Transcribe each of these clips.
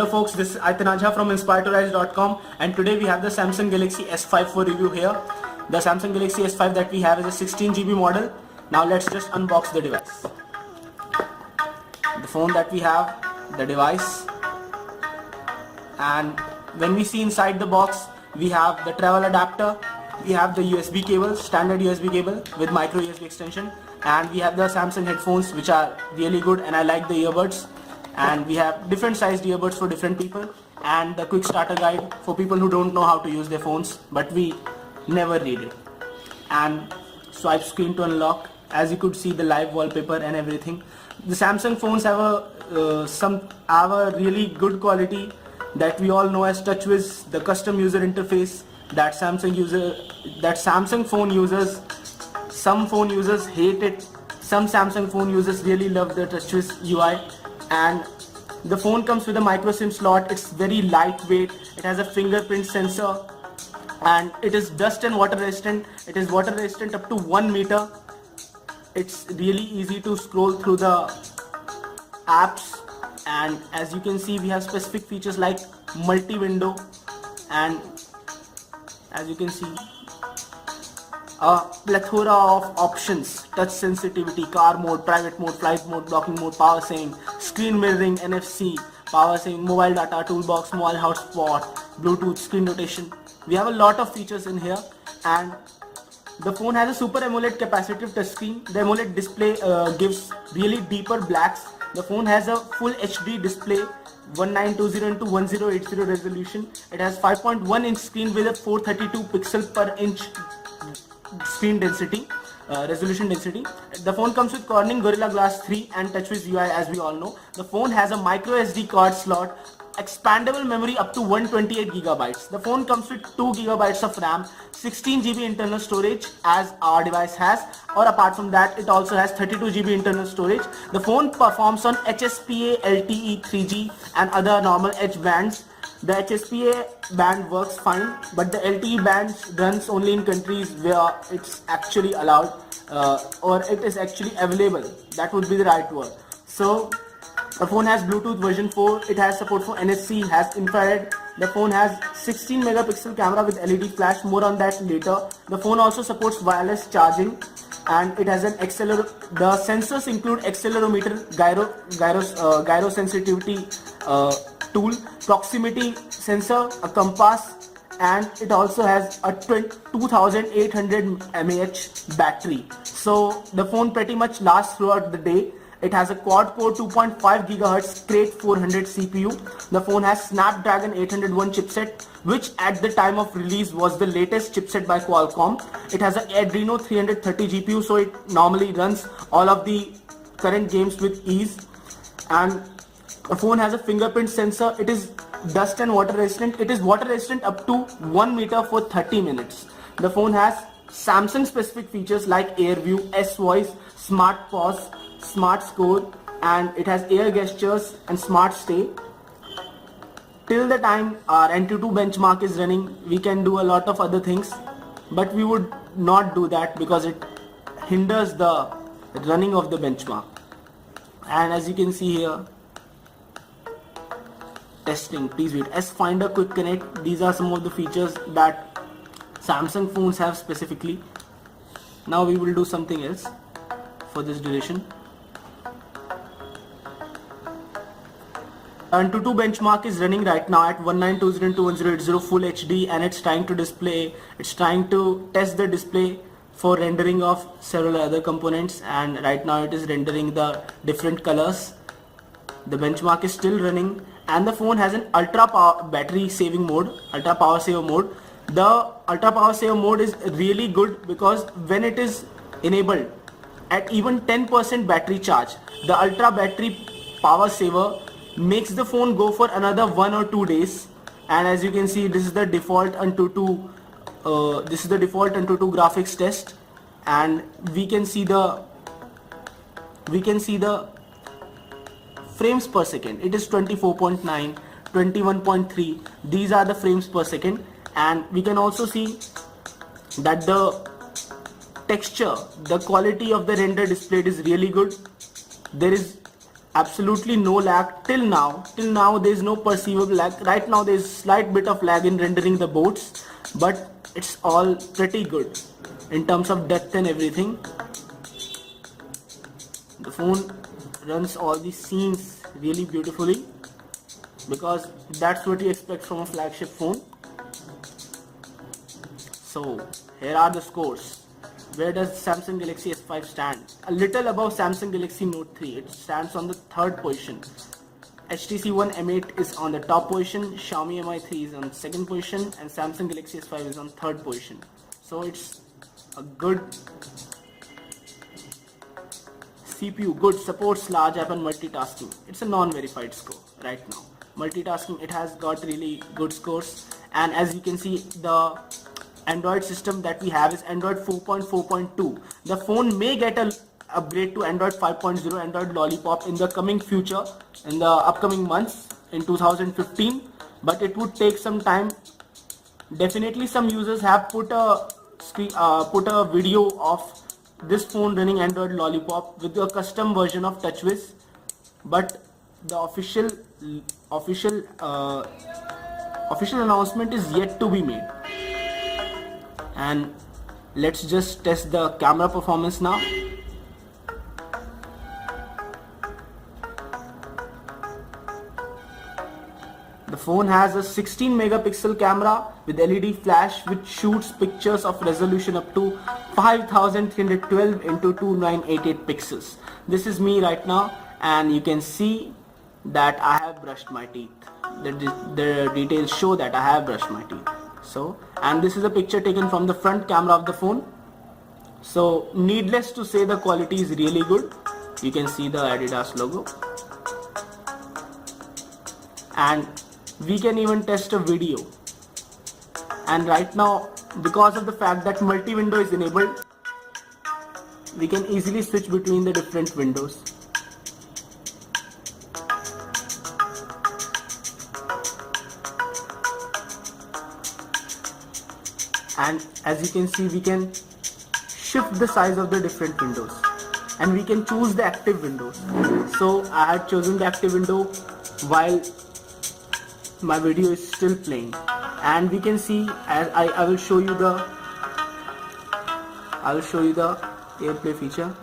folks, this is Aitanajha from inspiredtorise.com, and today we have the Samsung Galaxy S5 for review here. The Samsung Galaxy S5 that we have is a 16GB model. Now let's just unbox the device. The phone that we have, the device, and when we see inside the box, we have the travel adapter, we have the USB cable, standard USB cable with micro USB extension, and we have the Samsung headphones which are really good, and I like the earbuds. And we have different sized earbuds for different people, and the quick starter guide for people who don't know how to use their phones but we never read it. And swipe screen to unlock. As you could see, the live wallpaper and everything. The Samsung phones have a really good quality that we all know as TouchWiz, the custom user interface that Samsung phone users, some phone users hate it, some Samsung phone users really love the TouchWiz UI. And the phone comes with a micro SIM slot. It's very lightweight. It has a fingerprint sensor, and it is dust and water resistant. It is water resistant up to 1 meter. It's really easy to scroll through the apps, and as you can see, we have specific features like multi-window, and as you can see, a plethora of options: touch sensitivity, car mode, private mode, flight mode, blocking mode, power saving, screen mirroring, NFC, power saving, mobile data, toolbox, mobile hotspot, Bluetooth, screen rotation. We have a lot of features in here, and the phone has a Super AMOLED capacitive touchscreen. The AMOLED display gives really deeper blacks. The phone has a full HD display, 1920x1080 resolution. It has 5.1 inch screen with a 432 pixel per inch screen density, resolution density. The phone comes with Corning Gorilla Glass 3 and TouchWiz UI, as we all know. The phone has a micro SD card slot, expandable memory up to 128GB. The phone comes with 2GB of RAM, 16GB internal storage as our device has, or apart from that it also has 32GB internal storage. The phone performs on HSPA, LTE, 3G and other normal H bands. The HSPA band works fine, but the LTE band runs only in countries where it's actually allowed, or it is actually available. That would be the right word. So the phone has Bluetooth version 4, it has support for NFC, has infrared. The phone has 16 megapixel camera with LED flash, more on that later. The phone also supports wireless charging, and it has an the sensors include accelerometer, gyro sensitivity tool, proximity sensor, a compass, and it also has a 2800 mAh battery. So the phone pretty much lasts throughout the day. It has a quad-core 2.5 GHz Crate 400 CPU. The phone has Snapdragon 801 chipset, which at the time of release was the latest chipset by Qualcomm. It has an Adreno 330 GPU, so it normally runs all of the current games with ease. And the phone has a fingerprint sensor. It is dust and water resistant. It is water resistant up to 1 meter for 30 minutes. The phone has Samsung specific features like AirView, S-Voice, Smart Pause, Smart Score, and it has air gestures and Smart Stay. Till the time our Antutu benchmark is running, we can do a lot of other things, but we would not do that because it hinders the running of the benchmark. And as you can see here, testing, please wait, S Finder, Quick Connect, these are some of the features that Samsung phones have specifically. Now we will do something else for this duration. Antutu benchmark is running right now at 1920x1080 full HD, and it's trying to test the display for rendering of several other components, and right now it is rendering the different colors. The benchmark is still running, and the phone has an ultra power battery saving mode, ultra power saver mode. The ultra power saver mode is really good because when it is enabled at even 10% battery charge, the ultra battery power saver makes the phone go for another 1 or 2 days. And as you can see, this is the default Antutu graphics test, and we can see the frames per second. It is 24.9, 21.3. These are the frames per second, and we can also see that the texture, the quality of the render displayed is really good. There is absolutely no lag till now. Till now there is no perceivable lag. Right now there is slight bit of lag in rendering the boards, but it's all pretty good in terms of depth and everything. The phone runs all these scenes really beautifully, because that's what you expect from a flagship phone. So here are the scores. Where does Samsung Galaxy S5 stand? A little above Samsung Galaxy Note 3. It stands on the third position. HTC One M8 is on the top position, Xiaomi Mi 3 is on second position, and Samsung Galaxy S5 is on third position. So it's a good CPU, good, supports large app and multitasking. It's a non-verified score right now. Multitasking, it has got really good scores, and as you can see, the Android system that we have is Android 4.4.2. The phone may get an upgrade to Android 5.0, Android Lollipop, in the coming future, in the upcoming months in 2015, but it would take some time. Definitely some users have put a video of this phone running Android Lollipop with a custom version of TouchWiz, but the official announcement is yet to be made. And let's just test the camera performance now. The phone has a 16 megapixel camera with LED flash, which shoots pictures of resolution up to 5312 into 2988 pixels. This is me right now, and you can see that I have brushed my teeth. The details show that I have brushed my teeth. So, and this is a picture taken from the front camera of the phone. So needless to say, the quality is really good. You can see the Adidas logo, and we can even test a video. And right now, because of the fact that multi-window is enabled, we can easily switch between the different windows. And as you can see, we can shift the size of the different windows, and we can choose the active windows. So I had chosen the active window while my video is still playing, and we can see, as I will show you the AirPlay feature.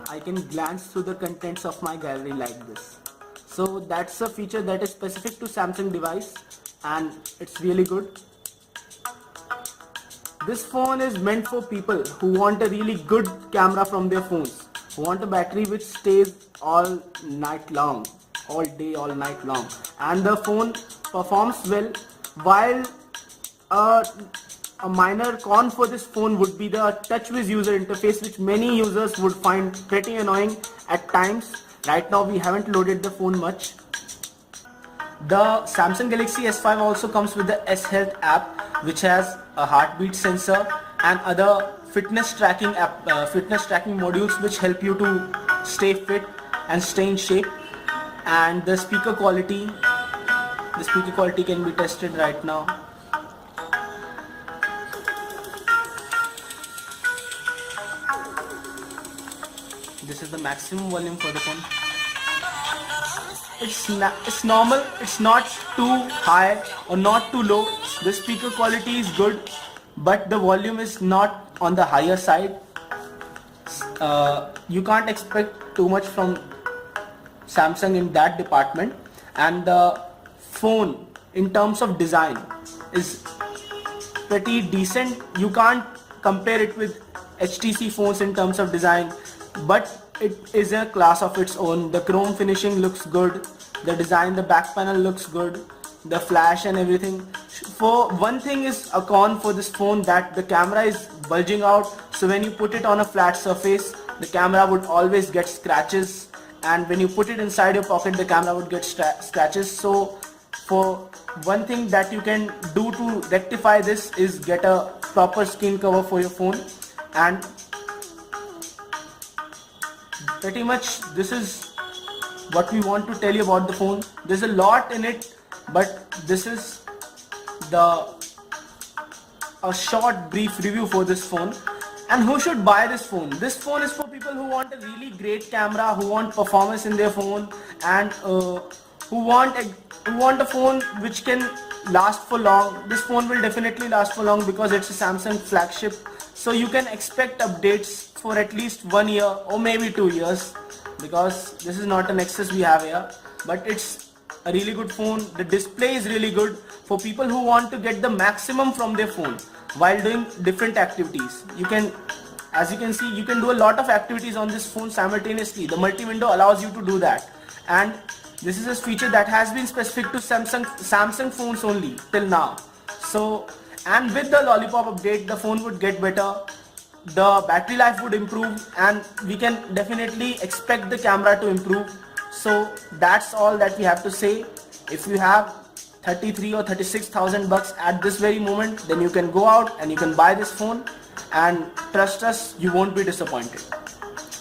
I can glance through the contents of my gallery like this. So that's a feature that is specific to Samsung device, and it's really good. This phone is meant for people who want a really good camera from their phones, who want a battery which stays all night long, all day, all night long, and the phone performs well. While a minor con for this phone would be the TouchWiz user interface, which many users would find pretty annoying at times. Right now we haven't loaded the phone much. The Samsung Galaxy S5 also comes with the S Health app, which has a heartbeat sensor and other fitness tracking modules which help you to stay fit and stay in shape. And the speaker quality can be tested right now. This is the maximum volume for the phone. It's normal, it's not too high or not too low. The speaker quality is good, but the volume is not on the higher side. You can't expect too much from Samsung in that department. And the phone in terms of design is pretty decent. You can't compare it with HTC phones in terms of design, but it is a class of its own. The chrome finishing looks good, the design, the back panel looks good, the flash and everything. For one thing is a con for this phone, that the camera is bulging out, so when you put it on a flat surface, the camera would always get scratches, and when you put it inside your pocket, the camera would get scratches. So for one thing that you can do to rectify this is get a proper screen cover for your phone. And pretty much this is what we want to tell you about the phone. There's a lot in it, but this is a short brief review for this phone. And who should buy this phone? This phone is for people people who want a really great camera, who want performance in their phone, and who want a phone which can last for long. This phone will definitely last for long because it's a Samsung flagship. So you can expect updates for at least 1 year or maybe 2 years, because this is not a Nexus we have here, but it's a really good phone. The display is really good for people who want to get the maximum from their phone while doing different activities. As you can see, you can do a lot of activities on this phone simultaneously. The multi-window allows you to do that, and this is a feature that has been specific to Samsung phones only till now. So, and with the Lollipop update, the phone would get better, the battery life would improve, and we can definitely expect the camera to improve. So that's all that we have to say. If you have 33 or 36,000 bucks at this very moment, then you can go out and you can buy this phone, and trust us, you won't be disappointed.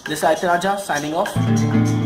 This is Aditya Raja signing off.